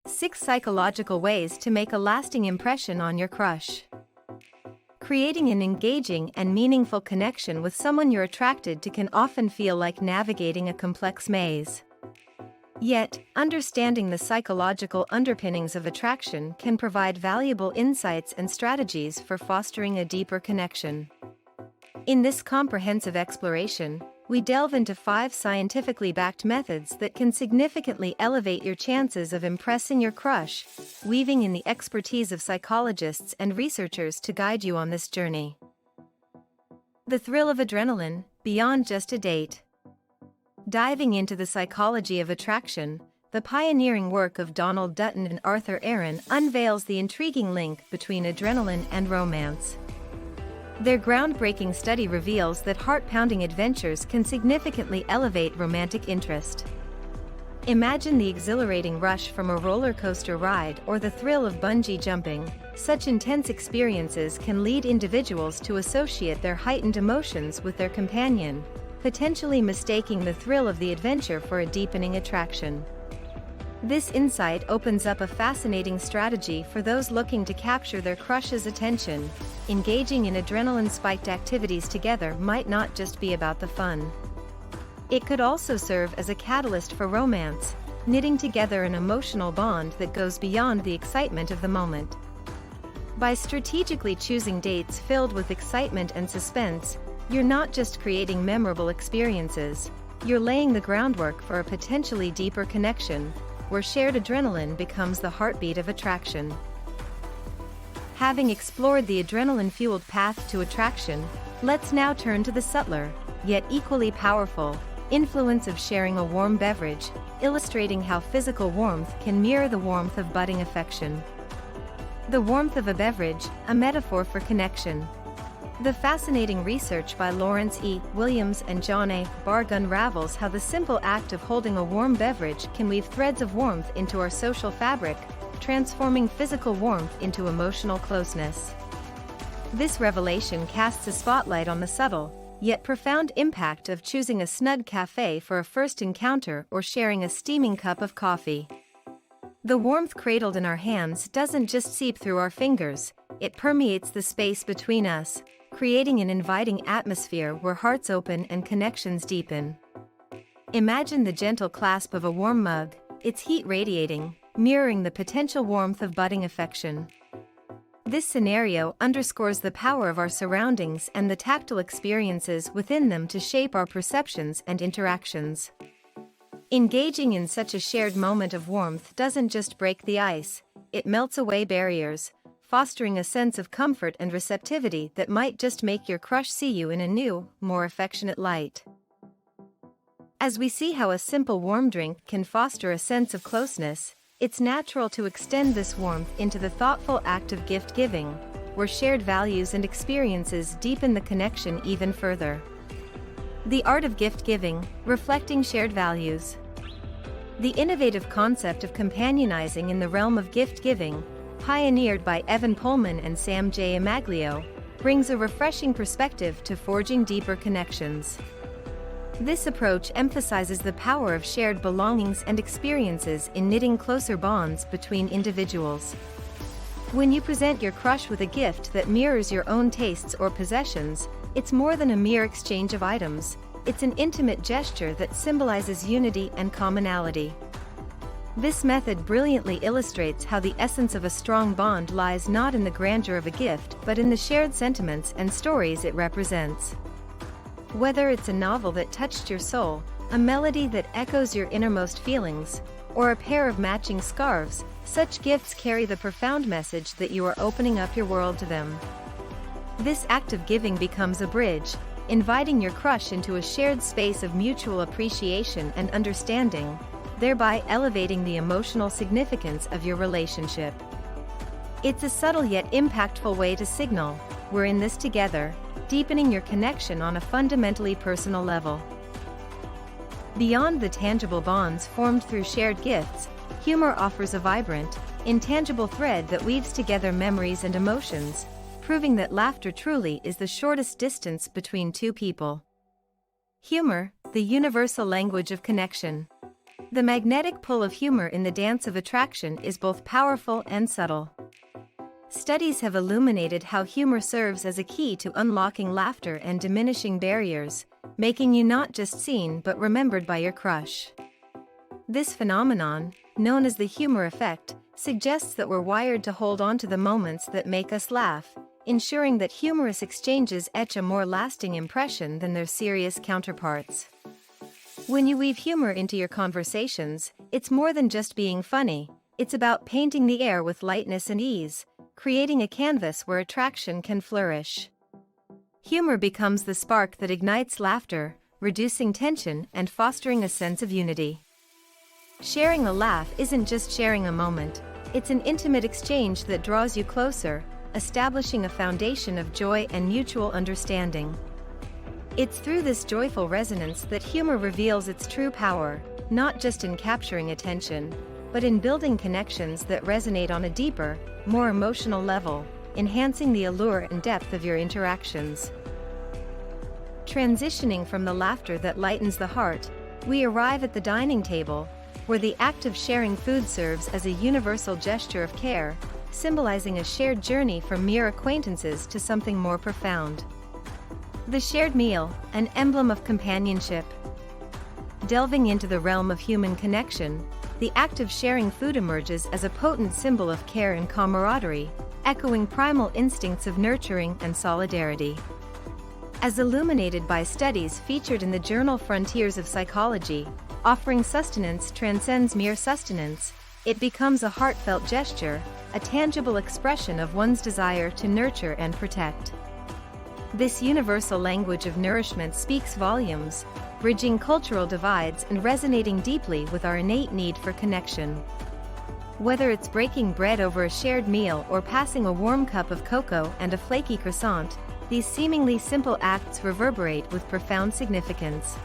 6 Psychological Ways to Make a Lasting Impression on Your Crush. Creating an engaging and meaningful connection with someone you're attracted to can often feel like navigating a complex maze. Yet, understanding the psychological underpinnings of attraction can provide valuable insights and strategies for fostering a deeper connection. In this comprehensive exploration, we delve into 5 scientifically backed methods that can significantly elevate your chances of impressing your crush, weaving in the expertise of psychologists and researchers to guide you on this journey. The thrill of adrenaline, beyond just a date. Diving into the psychology of attraction, the pioneering work of Donald Dutton and Arthur Aaron unveils the intriguing link between adrenaline and romance. Their groundbreaking study reveals that heart-pounding adventures can significantly elevate romantic interest. Imagine the exhilarating rush from a roller coaster ride or the thrill of bungee jumping. Such intense experiences can lead individuals to associate their heightened emotions with their companion, potentially mistaking the thrill of the adventure for a deepening attraction. This insight opens up a fascinating strategy for those looking to capture their crush's attention. Engaging in adrenaline-spiked activities together might not just be about the fun. It could also serve as a catalyst for romance, knitting together an emotional bond that goes beyond the excitement of the moment. By strategically choosing dates filled with excitement and suspense, you're not just creating memorable experiences, you're laying the groundwork for a potentially deeper connection, where shared adrenaline becomes the heartbeat of attraction. Having explored the adrenaline-fueled path to attraction, let's now turn to the subtler, yet equally powerful, influence of sharing a warm beverage, illustrating how physical warmth can mirror the warmth of budding affection. The warmth of a beverage, a metaphor for connection. The fascinating research by Lawrence E. Williams and John A. Barg unravels how the simple act of holding a warm beverage can weave threads of warmth into our social fabric, transforming physical warmth into emotional closeness. This revelation casts a spotlight on the subtle, yet profound impact of choosing a snug cafe for a first encounter or sharing a steaming cup of coffee. The warmth cradled in our hands doesn't just seep through our fingers, it permeates the space between us, creating an inviting atmosphere where hearts open and connections deepen. Imagine the gentle clasp of a warm mug, its heat radiating, mirroring the potential warmth of budding affection. This scenario underscores the power of our surroundings and the tactile experiences within them to shape our perceptions and interactions. Engaging in such a shared moment of warmth doesn't just break the ice, it melts away barriers, fostering a sense of comfort and receptivity that might just make your crush see you in a new, more affectionate light. As we see how a simple warm drink can foster a sense of closeness, it's natural to extend this warmth into the thoughtful act of gift-giving, where shared values and experiences deepen the connection even further. The art of gift-giving, reflecting shared values. The innovative concept of companionizing in the realm of gift-giving, pioneered by Evan Pullman and Sam J. Imaglio, brings a refreshing perspective to forging deeper connections. This approach emphasizes the power of shared belongings and experiences in knitting closer bonds between individuals. When you present your crush with a gift that mirrors your own tastes or possessions, it's more than a mere exchange of items, it's an intimate gesture that symbolizes unity and commonality. This method brilliantly illustrates how the essence of a strong bond lies not in the grandeur of a gift but in the shared sentiments and stories it represents. Whether it's a novel that touched your soul, a melody that echoes your innermost feelings, or a pair of matching scarves, such gifts carry the profound message that you are opening up your world to them. This act of giving becomes a bridge, inviting your crush into a shared space of mutual appreciation and understanding, thereby elevating the emotional significance of your relationship. It's a subtle yet impactful way to signal, "We're in this together," deepening your connection on a fundamentally personal level. Beyond the tangible bonds formed through shared gifts, humor offers a vibrant, intangible thread that weaves together memories and emotions, proving that laughter truly is the shortest distance between two people. Humor, the universal language of connection. The magnetic pull of humor in the dance of attraction is both powerful and subtle. Studies have illuminated how humor serves as a key to unlocking laughter and diminishing barriers, making you not just seen but remembered by your crush. This phenomenon, known as the humor effect, suggests that we're wired to hold on to the moments that make us laugh, ensuring that humorous exchanges etch a more lasting impression than their serious counterparts. When you weave humor into your conversations, it's more than just being funny, it's about painting the air with lightness and ease, creating a canvas where attraction can flourish. Humor becomes the spark that ignites laughter, reducing tension and fostering a sense of unity. Sharing a laugh isn't just sharing a moment, it's an intimate exchange that draws you closer, establishing a foundation of joy and mutual understanding. It's through this joyful resonance that humor reveals its true power, not just in capturing attention, but in building connections that resonate on a deeper, more emotional level, enhancing the allure and depth of your interactions. Transitioning from the laughter that lightens the heart, we arrive at the dining table, where the act of sharing food serves as a universal gesture of care, symbolizing a shared journey from mere acquaintances to something more profound. The shared meal, an emblem of companionship. Delving into the realm of human connection, the act of sharing food emerges as a potent symbol of care and camaraderie, echoing primal instincts of nurturing and solidarity. As illuminated by studies featured in the journal Frontiers of Psychology, offering sustenance transcends mere sustenance, it becomes a heartfelt gesture, a tangible expression of one's desire to nurture and protect. This universal language of nourishment speaks volumes, bridging cultural divides and resonating deeply with our innate need for connection. Whether it's breaking bread over a shared meal or passing a warm cup of cocoa and a flaky croissant, these seemingly simple acts reverberate with profound significance.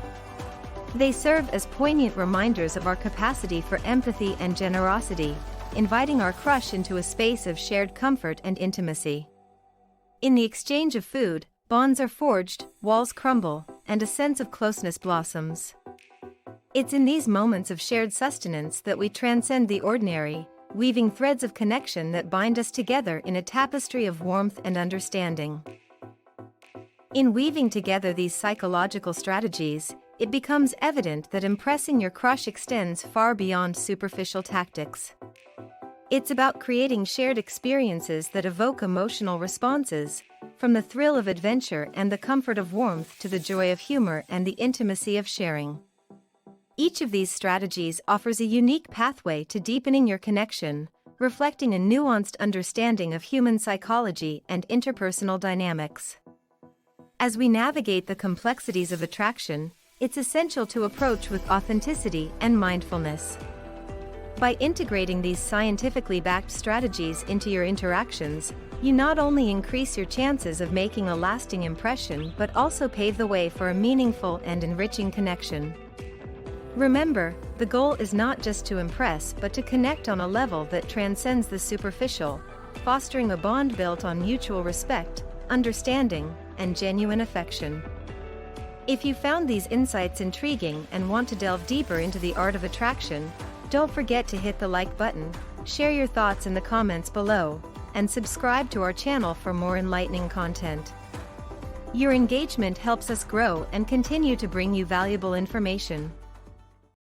They serve as poignant reminders of our capacity for empathy and generosity, inviting our crush into a space of shared comfort and intimacy. In the exchange of food, bonds are forged, walls crumble, and a sense of closeness blossoms. It's in these moments of shared sustenance that we transcend the ordinary, weaving threads of connection that bind us together in a tapestry of warmth and understanding. In weaving together these psychological strategies, it becomes evident that impressing your crush extends far beyond superficial tactics. It's about creating shared experiences that evoke emotional responses, from the thrill of adventure and the comfort of warmth to the joy of humor and the intimacy of sharing. Each of these strategies offers a unique pathway to deepening your connection, reflecting a nuanced understanding of human psychology and interpersonal dynamics. As we navigate the complexities of attraction, it's essential to approach with authenticity and mindfulness. By integrating these scientifically backed strategies into your interactions, you not only increase your chances of making a lasting impression but also pave the way for a meaningful and enriching connection. Remember, the goal is not just to impress but to connect on a level that transcends the superficial, fostering a bond built on mutual respect, understanding, and genuine affection. If you found these insights intriguing and want to delve deeper into the art of attraction, don't forget to hit the like button, share your thoughts in the comments below, and subscribe to our channel for more enlightening content. Your engagement helps us grow and continue to bring you valuable information.